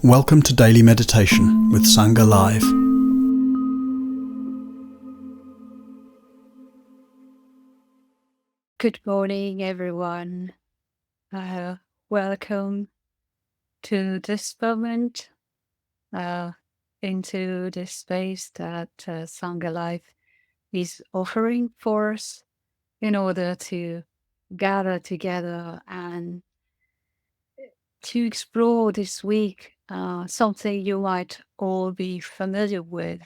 Welcome to Daily Meditation with Sangha Live. Good morning, everyone. Welcome to this moment, into this space that Sangha Life is offering for us in order to gather together and to explore this week something you might all be familiar with,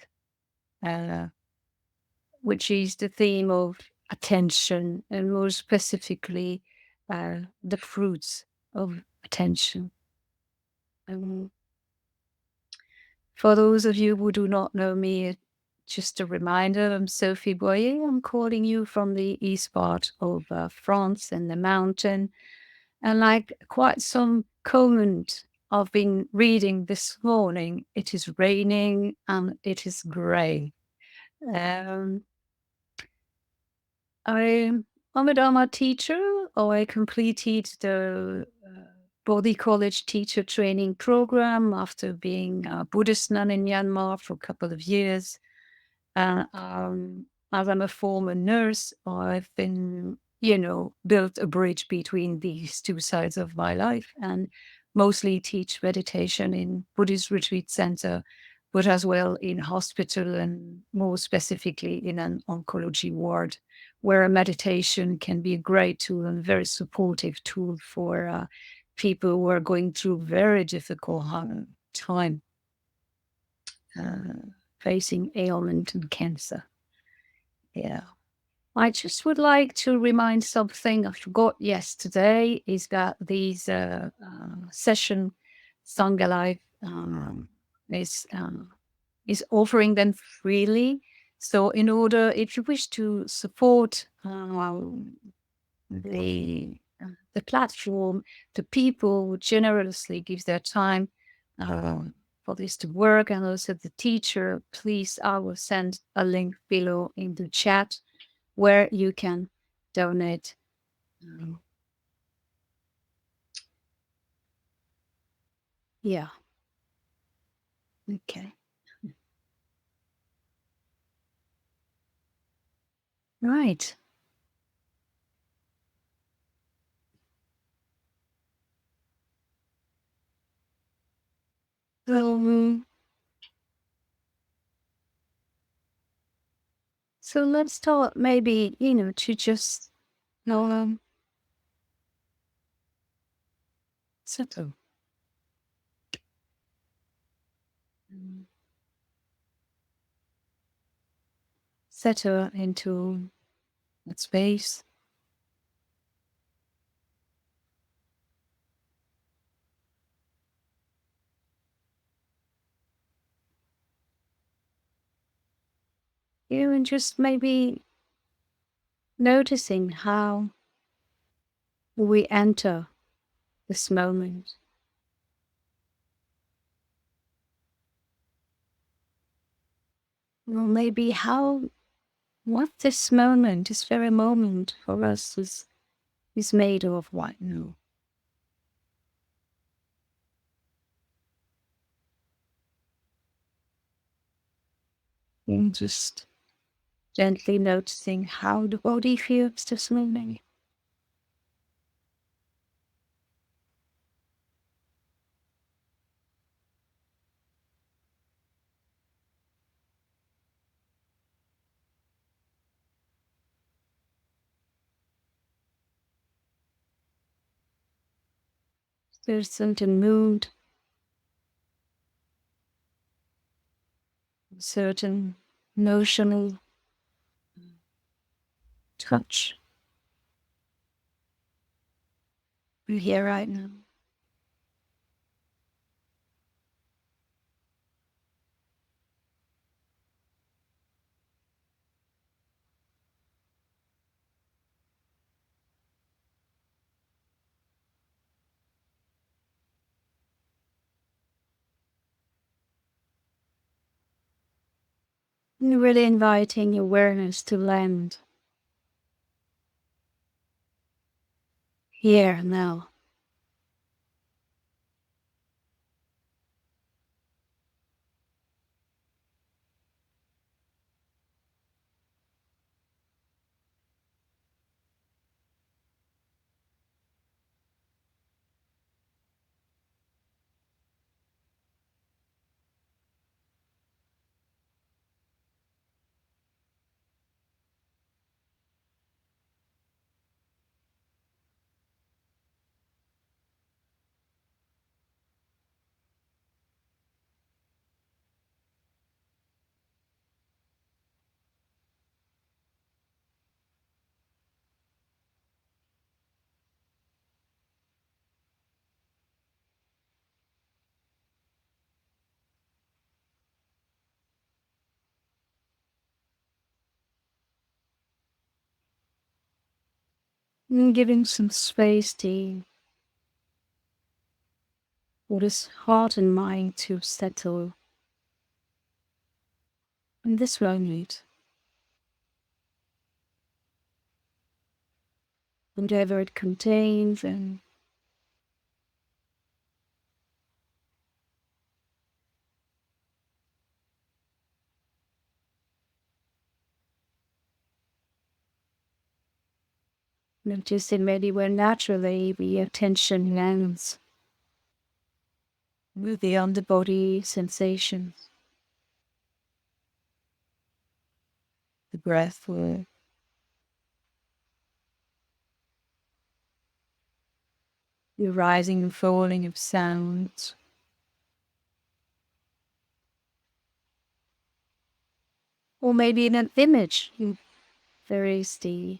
uh, which is the theme of attention, and more specifically, the fruits of attention. Um, for those of you who do not know me, just a reminder, I'm Sophie Boyer. I'm calling you from the east part of France in the mountain. And like quite some comment I've been reading this morning, it is raining and it is grey. Um, I'm a Dharma teacher. I completed the Bodhi College teacher training program after being a Buddhist nun in Myanmar for a couple of years. As I'm a former nurse, I've been, built a bridge between these two sides of my life and mostly teach meditation in Buddhist retreat center, but as well in hospital and more specifically in an oncology ward, where meditation can be a great tool and a very supportive tool for people who are going through very difficult time uh, facing ailment and cancer. Yeah. I just would like to remind something I forgot yesterday is that these session Sangha Life is offering them freely. So in order, if you wish to support the platform, the people who generously give their time for this to work, and also the teacher, please, I will send a link below in the chat where you can donate. Yeah. Okay. Right. So, so let's start maybe, to just um, settle. Mm. Settle into that space. And just maybe noticing how we enter this moment. Or maybe what this moment, this very moment for us is made of what? No. And just gently noticing how the body feels this morning. There's certain mood, certain emotional touch we're here right now. And really inviting awareness to land here now. And giving some space for this heart and mind to settle in this moment, whatever it contains, and noticing maybe where naturally the attention lands with the underbody sensations, the breath work, the rising and falling of sounds, or maybe in an image. There is the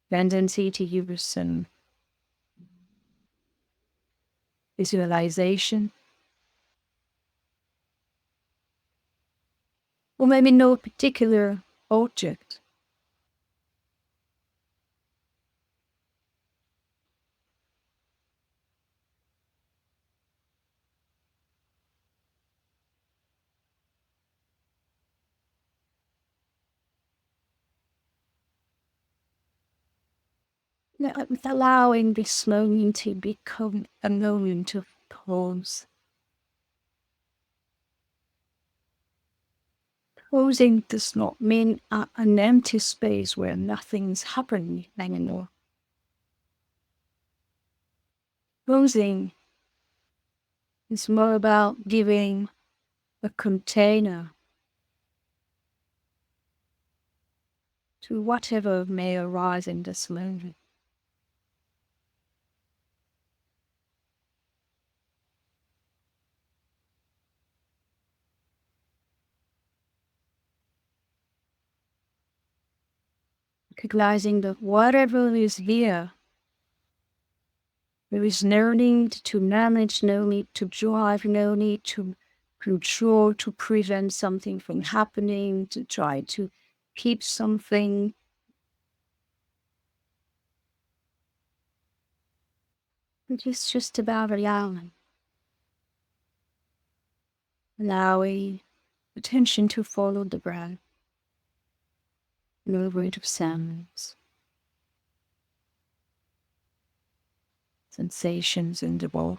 tendency to use some visualization, or maybe no particular object. With allowing this moment to become a moment of pause. Pausing does not mean an empty space where nothing's happening anymore. Pausing is more about giving a container to whatever may arise in this moment. Recognizing that whatever is here, there is no need to manage, no need to drive, no need to control, to prevent something from happening, to try to keep something. It is just about allowing attention to follow the breath, no rate of sounds, sensations in the body.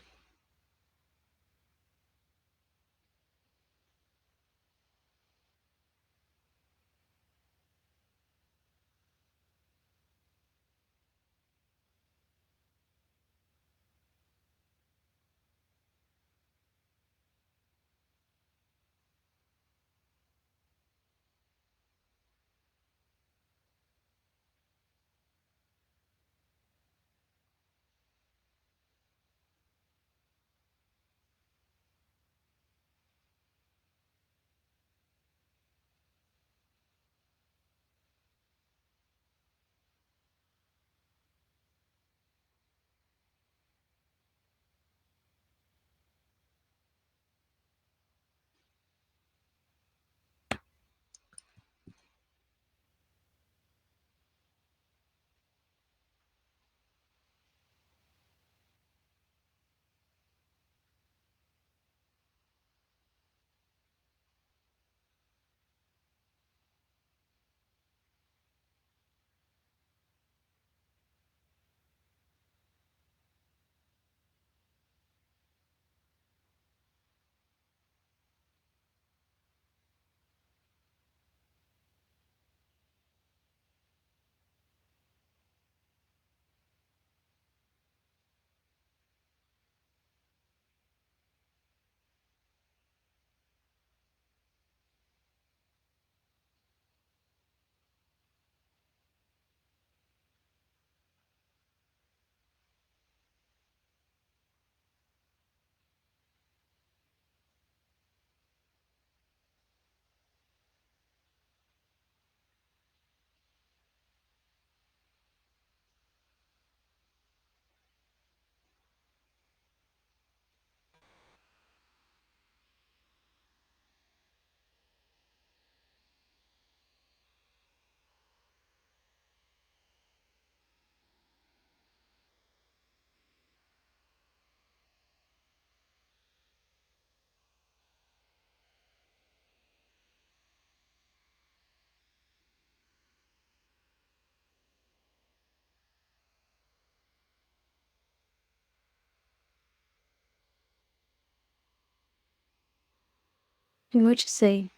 would you say?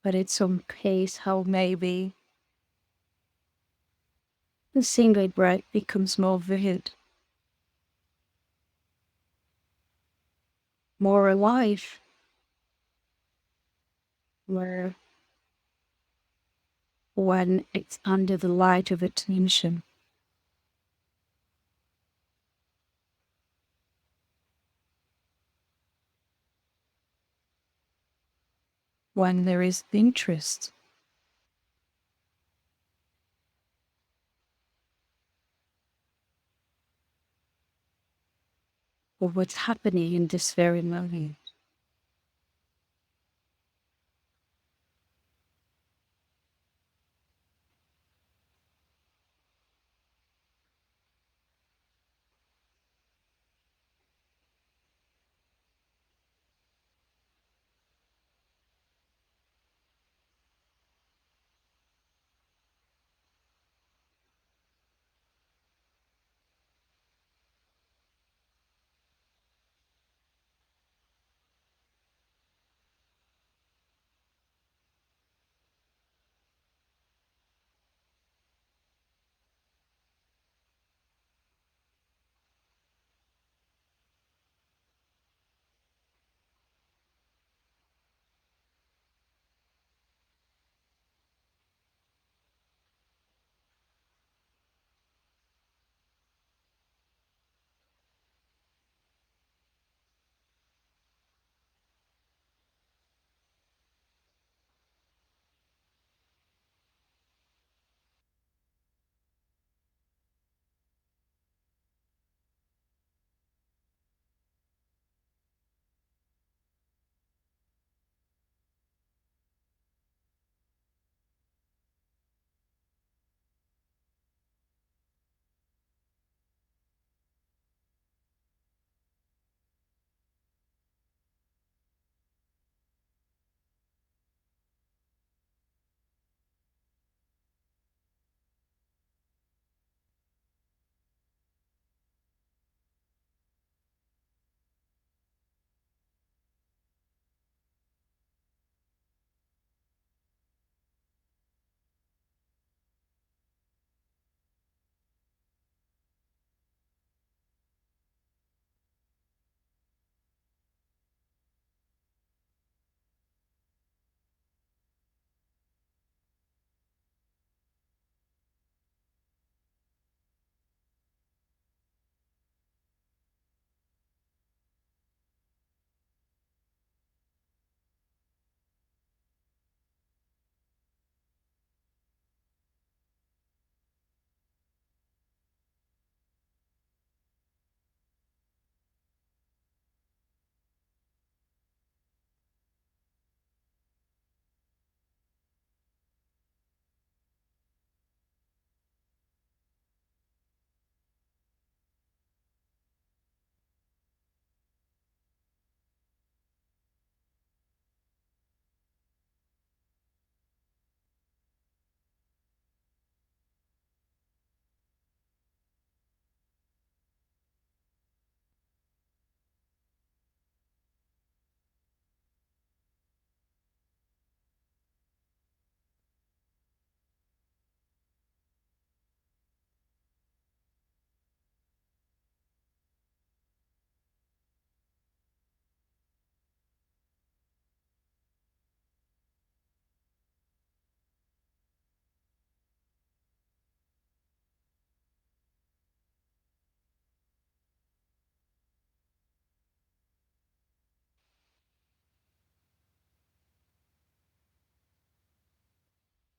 But in some case, how maybe the single breath becomes more vivid, more alive, where when it's under the light of attention. When there is interest, or what's happening in this very moment.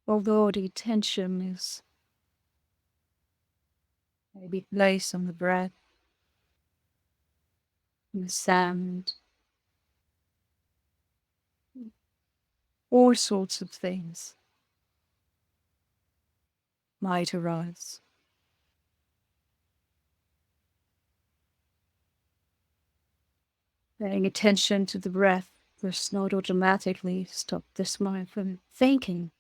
Although the attention is maybe placed on the breath, the sound, all sorts of things might arise. Paying attention to the breath does not automatically stop this mind from thinking.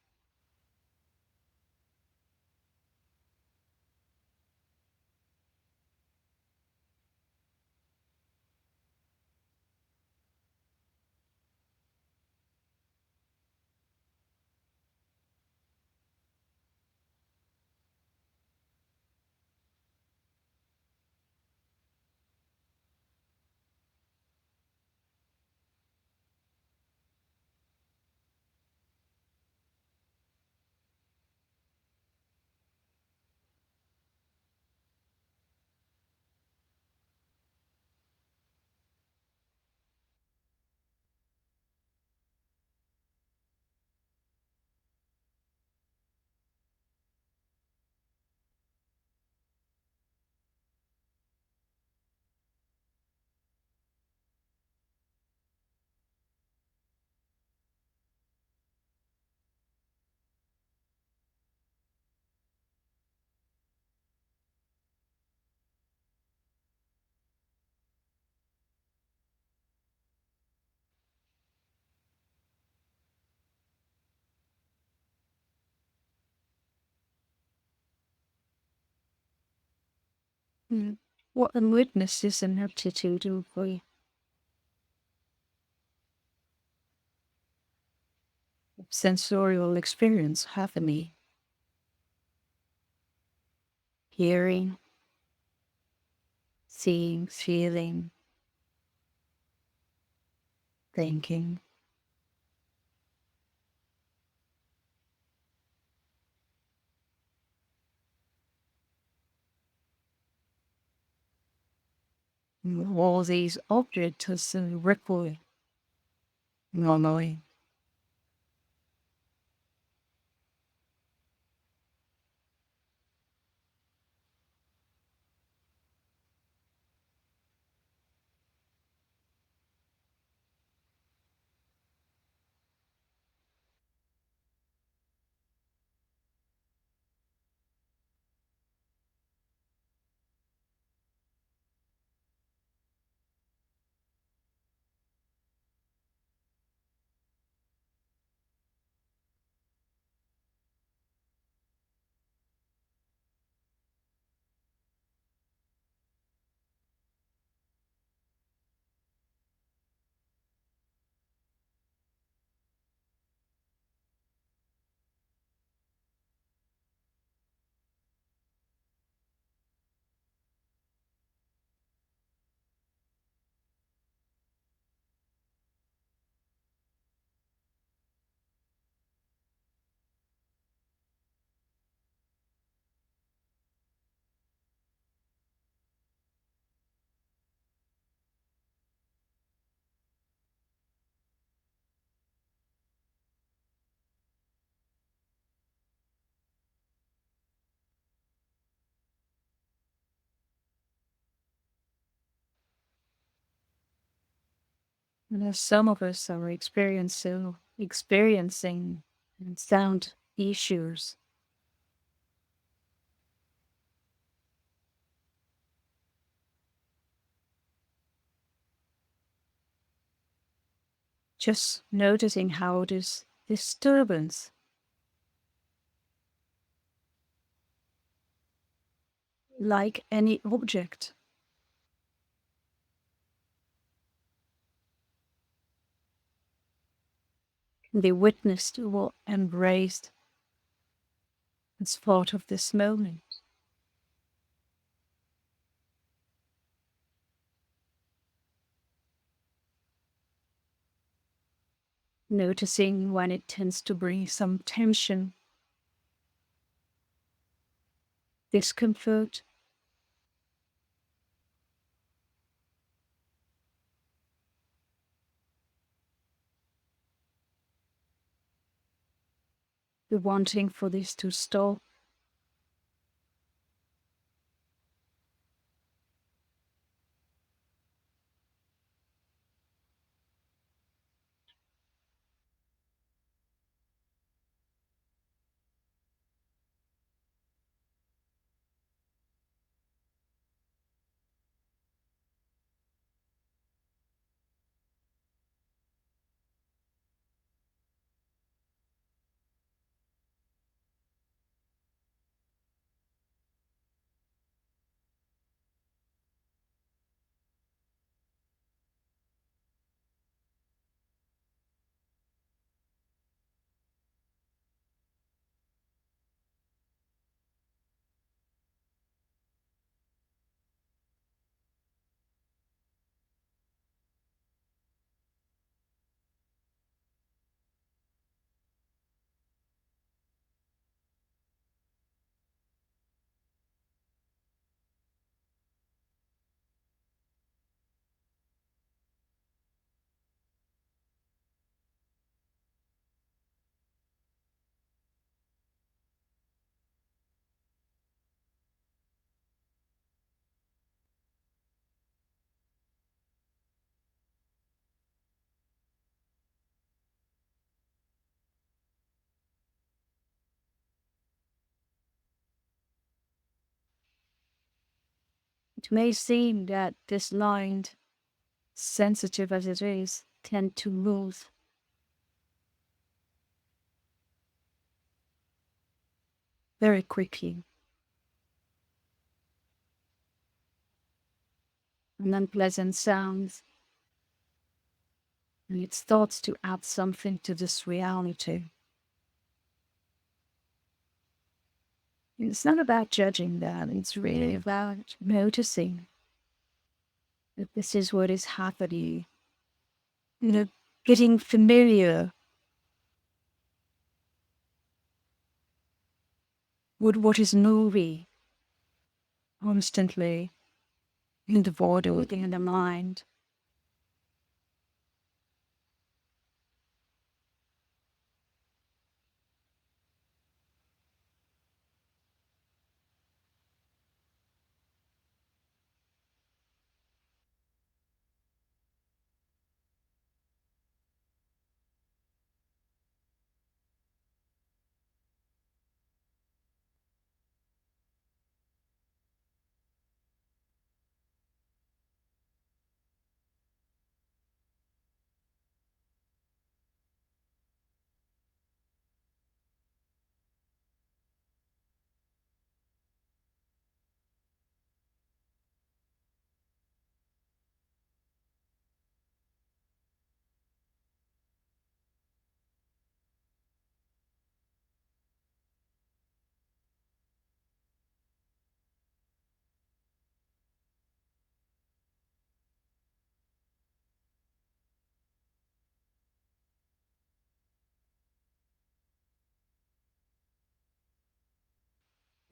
Mm. What a witness is an aptitude for sensorial experience, have me hearing, seeing, feeling, thinking. All these objects ripple normally. And as some of us are experiencing sound issues, just noticing how this disturbance, like any object, can be witnessed or embraced as part of this moment. Noticing when it tends to bring some tension, discomfort, the wanting for this to stop. It may seem that this mind, sensitive as it is, tend to move very quickly. and unpleasant sounds, and it starts to add something to this reality. It's not about judging that, it's really about noticing that this is what is happening. You know, getting familiar with what is moving constantly in the body, in the mind.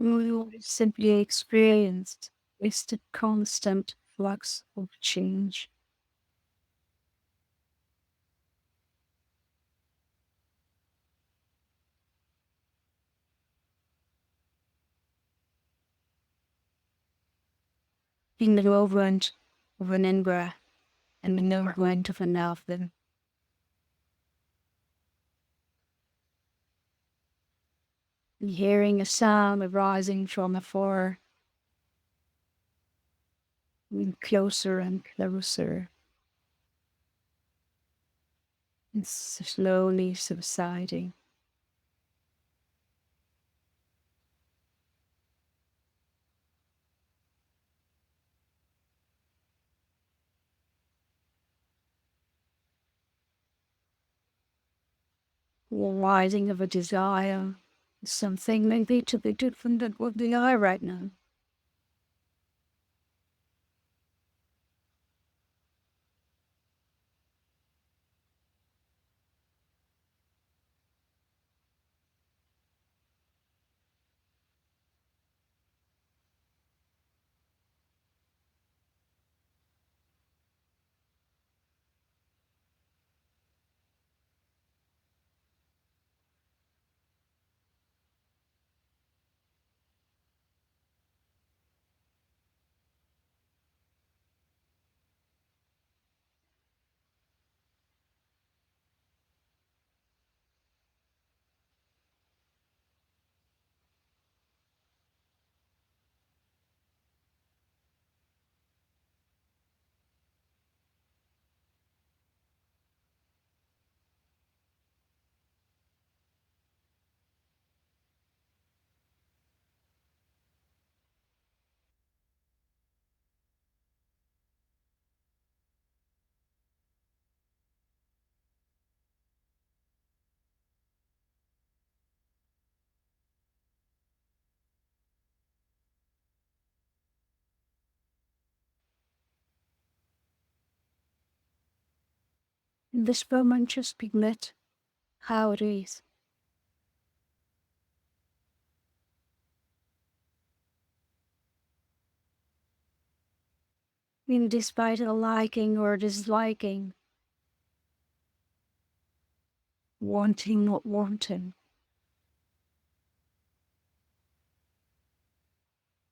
We simply experienced is the constant flux of change. In the movement of an in-breath and the movement of an out-breath. Hearing a sound arising from afar, and closer and closer. It's slowly subsiding. The rising of a desire, something maybe to be different than what they are right now. In this moment, just be met how it is. In despite of liking or disliking, wanting, not wanting.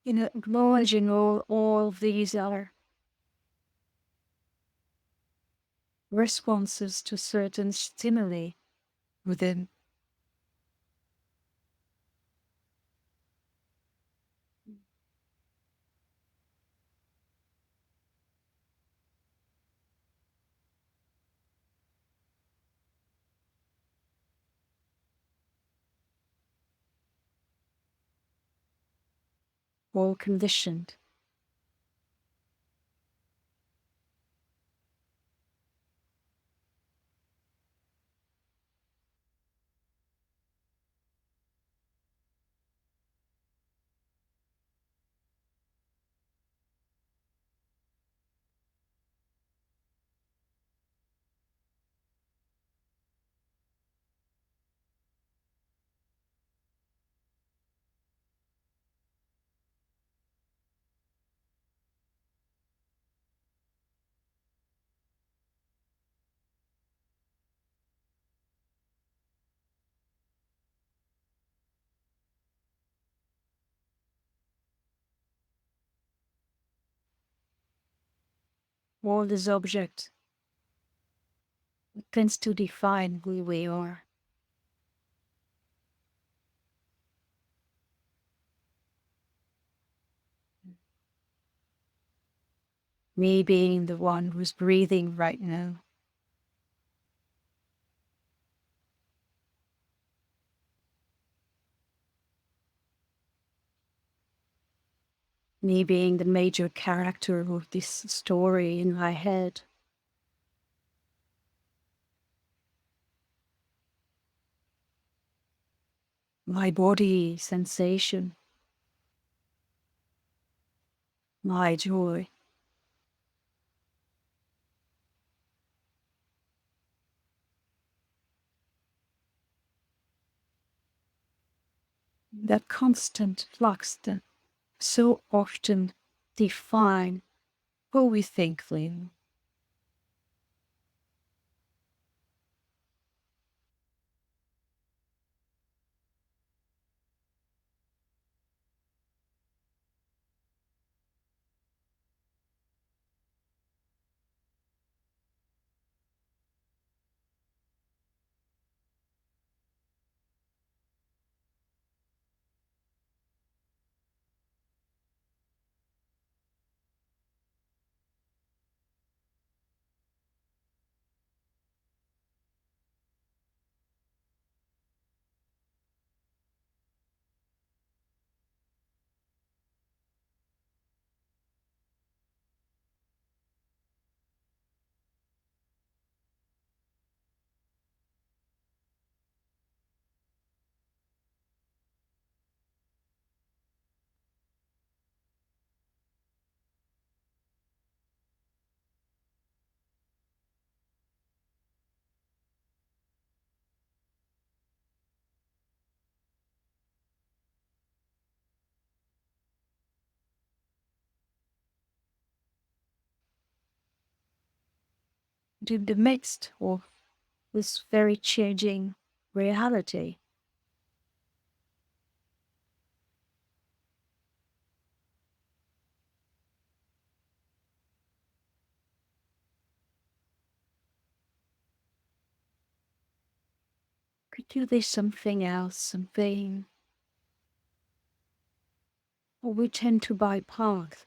Acknowledging all of these are responses to certain stimuli within. All conditioned. All this object tends to define who we are. Me being the one who's breathing right now. Me being the major character of this story in my head. My body sensation, my joy. That constant flux that so often define who we think we are. In the midst of this very changing reality. Could do this something else, something, or we tend to bypass.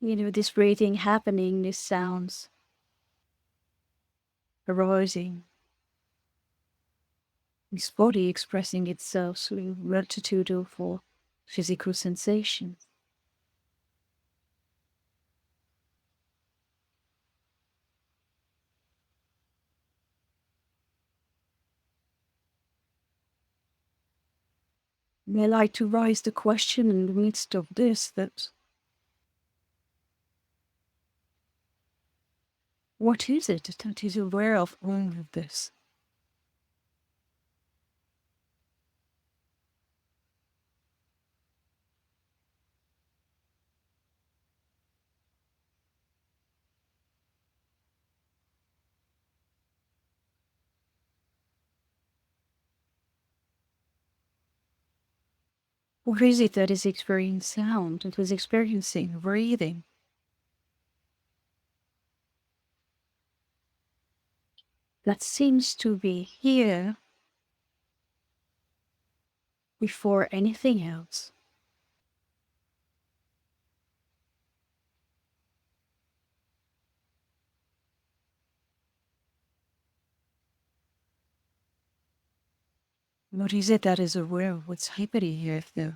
This breathing happening, these sounds arising, this body expressing itself through multitude of physical sensations. And I like to raise the question in the midst of this that what is it that is aware of all of this? What is it that is experiencing sound, that is experiencing breathing? That seems to be here before anything else. What is it that is aware of what's happening here, though?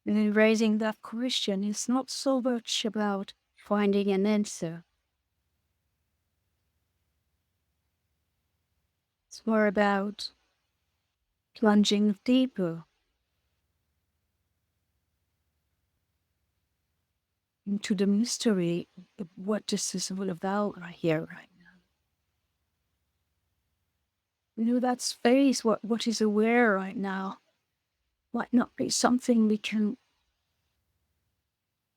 And in raising that question, it's not so much about finding an answer. It's more about plunging deeper into the mystery of what this is all about right here, right now. That space, what is aware right now, might not be something we can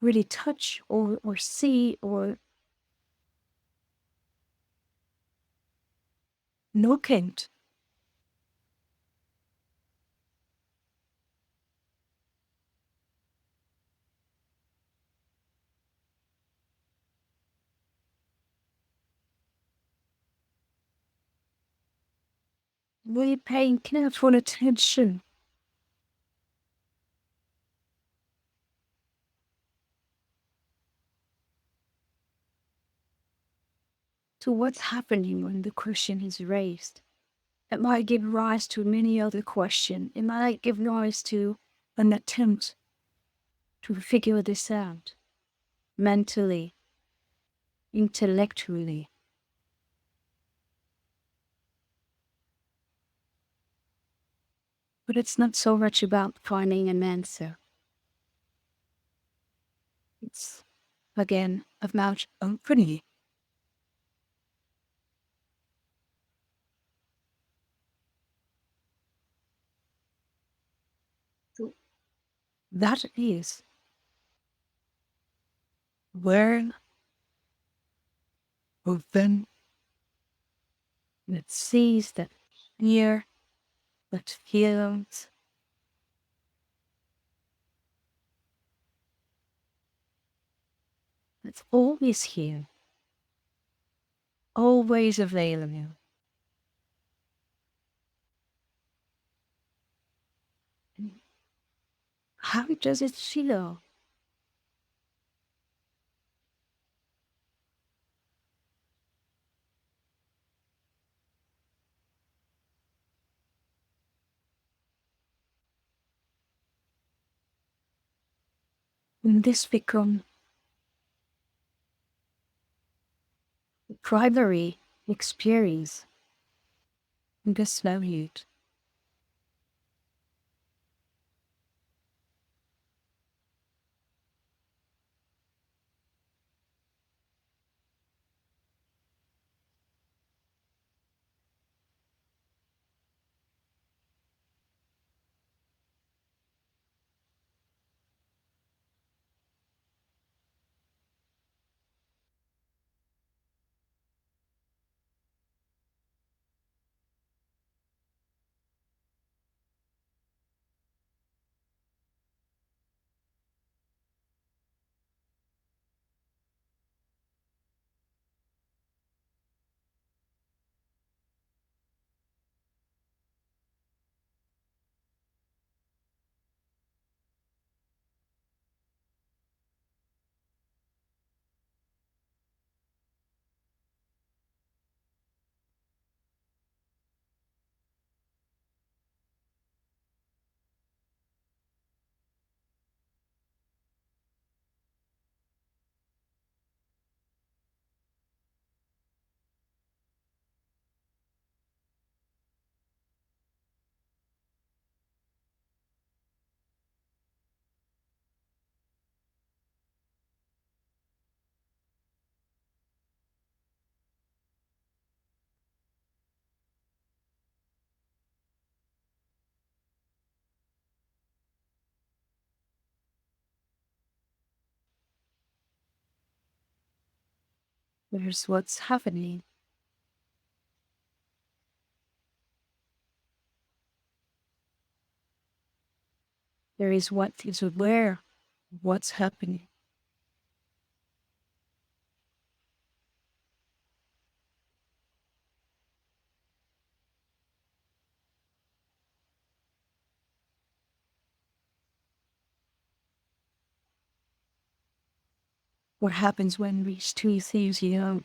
really touch or see or locate. Really paying careful attention to what's happening when the question is raised. It might give rise to many other questions. It might give rise to an attempt to figure this out mentally, intellectually. But it's not so much about finding an answer. It's, again, about opening. So that is where open, that sees, that hear, that feels. It's always here, always available. How does it feel? When this becomes a primary experience in this valued. There's what's happening. There is what is aware of what's happening. What happens when these two things young?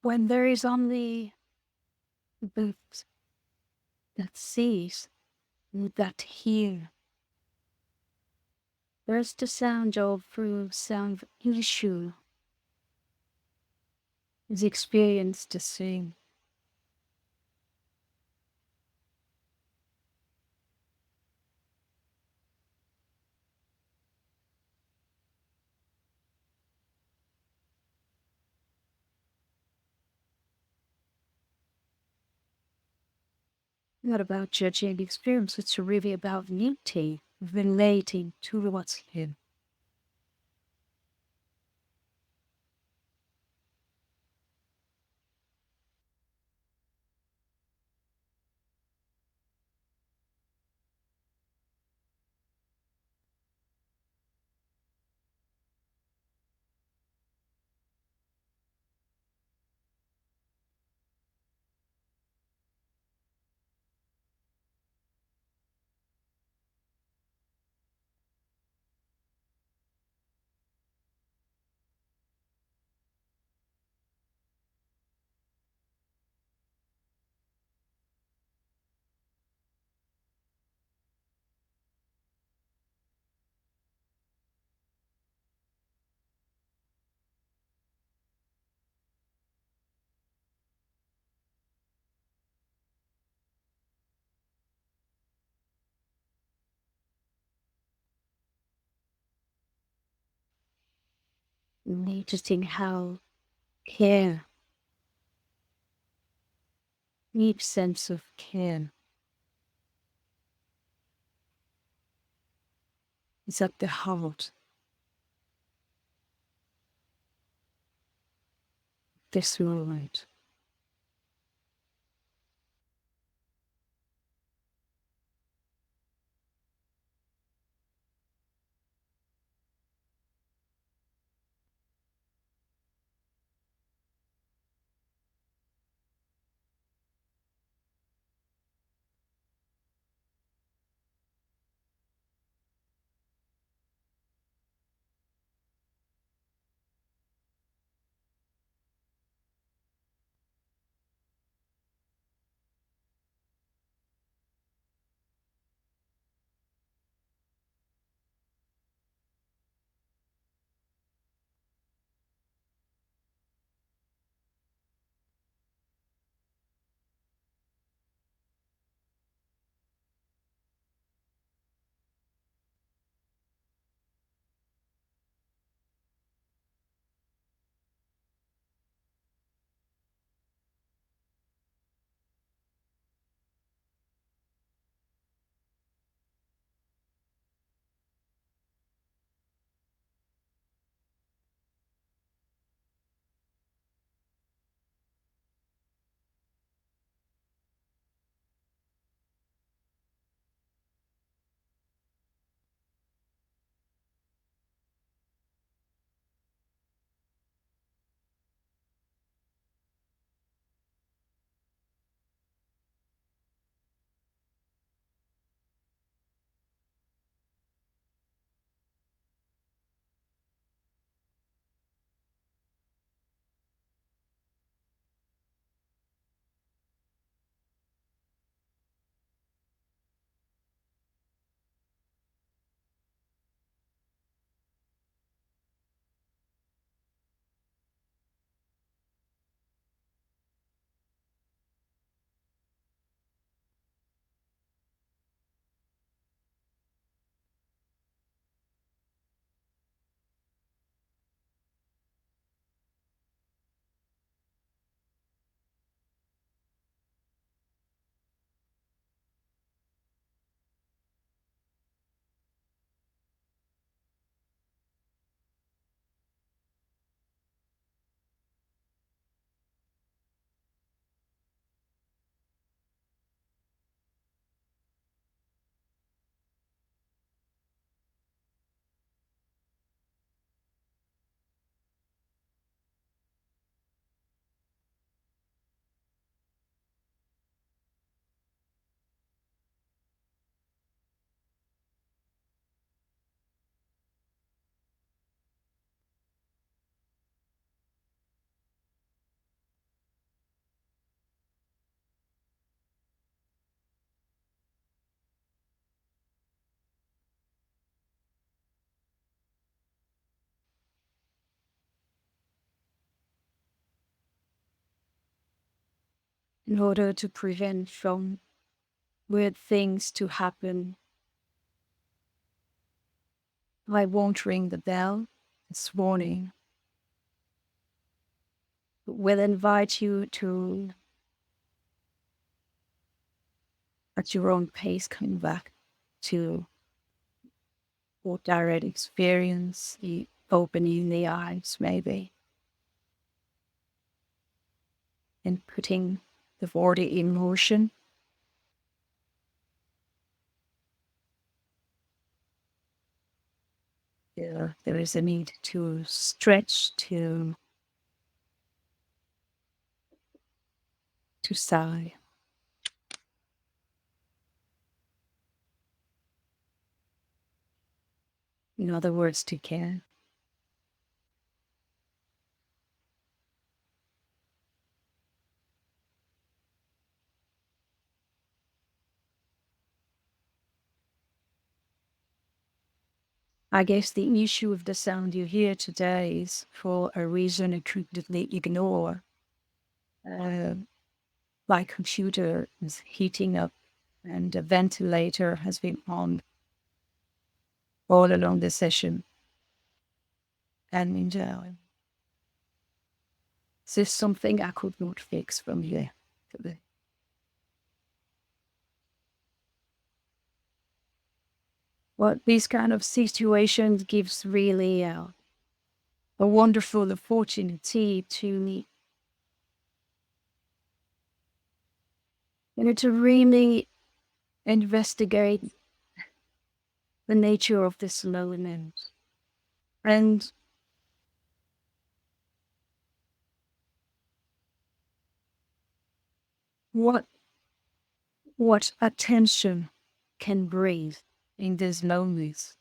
When there is only the that sees, that hear, there's the sound of sound issue is experienced the same. Not about judging the experience, it's really about meeting, relating to what's here. Noticing how care, each sense of care, is at the heart of this moment. in order to prevent from weird things to happen. I won't ring the bell this morning, but will invite you to, at your own pace, come back to more direct experience, the opening the eyes, maybe, and putting the body in motion. There is a need to stretch, to sigh. In other words, to care. I guess the issue of the sound you hear today is for a reason I completely ignore. My computer is heating up and the ventilator has been on all along the session. And this is something I could not fix from here today. Well, these kind of situations gives really a wonderful opportunity to to really investigate the nature of this loneliness and what attention can bring in this loneliness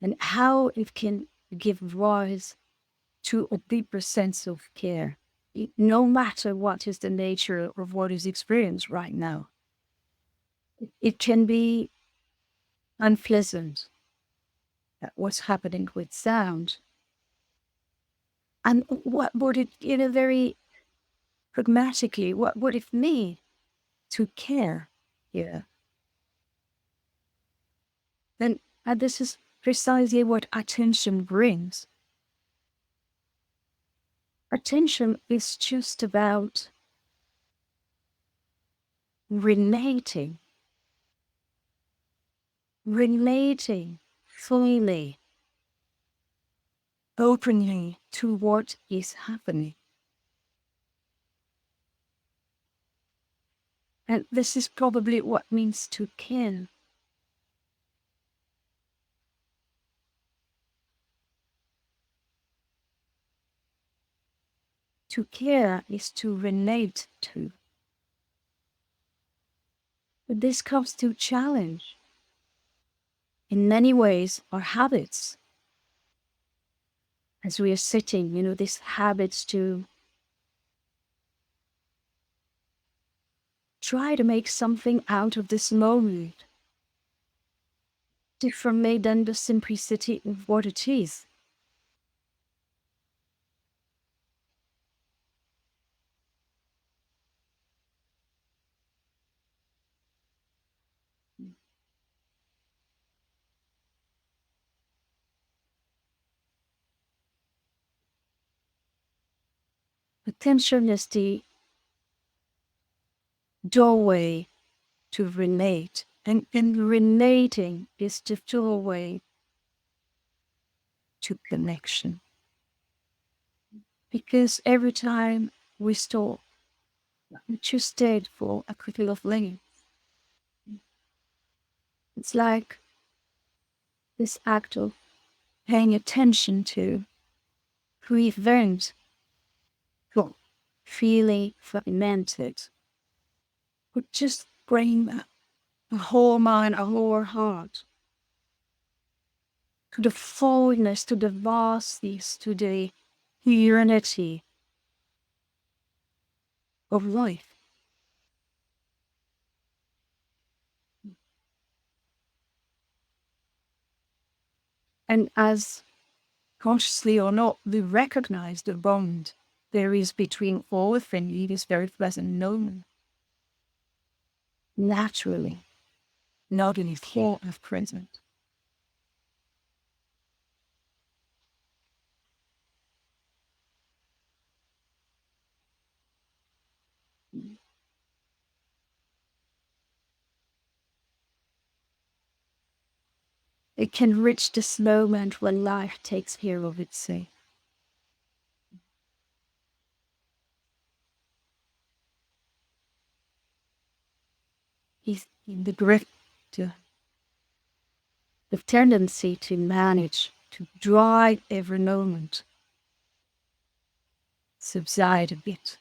and how it can give rise to a deeper sense of care, no matter what is the nature of what is experienced right now. It can be unpleasant, what's happening with sound. And what would it, very pragmatically, what would it mean to care here? And this is precisely what attention brings. Attention is just about relating, fully, openly to what is happening. And this is probably what means to care. To care is to relate to. But this comes to challenge, in many ways, our habits. As we are sitting, these habits to try to make something out of this moment, different than the simplicity of what it is. Attention is the doorway to relate, and relating is the doorway to connection. Because every time we stop, we just stayed for a couple of minutes. It's like this act of paying attention to prevent from feeling fragmented, but just bring the whole mind, our whole heart to the fullness, to the vastness, to the unity of life. And as consciously or not, we recognize the bond there is between all friendly, this very pleasant moment. Naturally, not in a thought of present. It can reach this moment when life takes care of itself. He's in the grip to the tendency to manage, to drive every moment, subside a bit.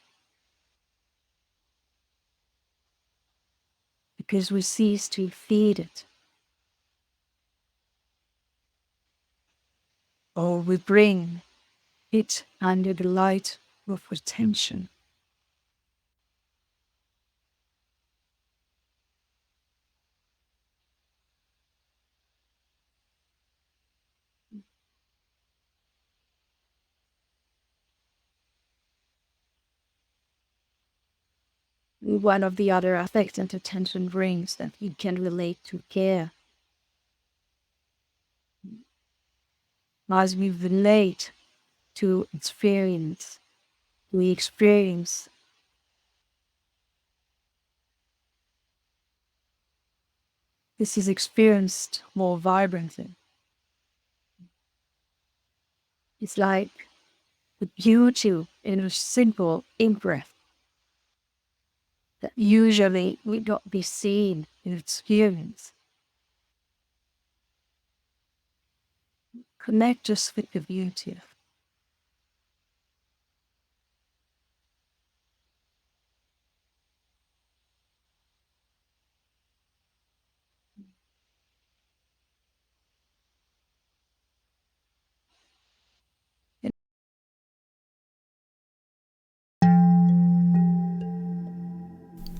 Because we cease to feed it. Or we bring it under the light of attention. One of the other affects and attention brings that you can relate to care. As we relate to experience, we experience this is experienced more vibrantly. It's like the beauty in a simple in-breath that usually would not be seen in experience. Connect us with the beauty.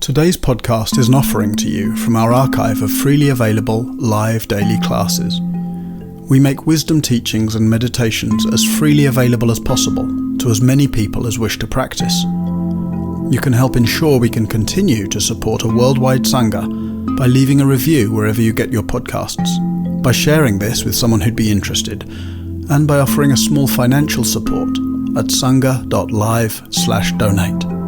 Today's podcast is an offering to you from our archive of freely available live daily classes. We make wisdom teachings and meditations as freely available as possible to as many people as wish to practice. You can help ensure we can continue to support a worldwide Sangha by leaving a review wherever you get your podcasts, by sharing this with someone who'd be interested, and by offering a small financial support at sangha.live/donate.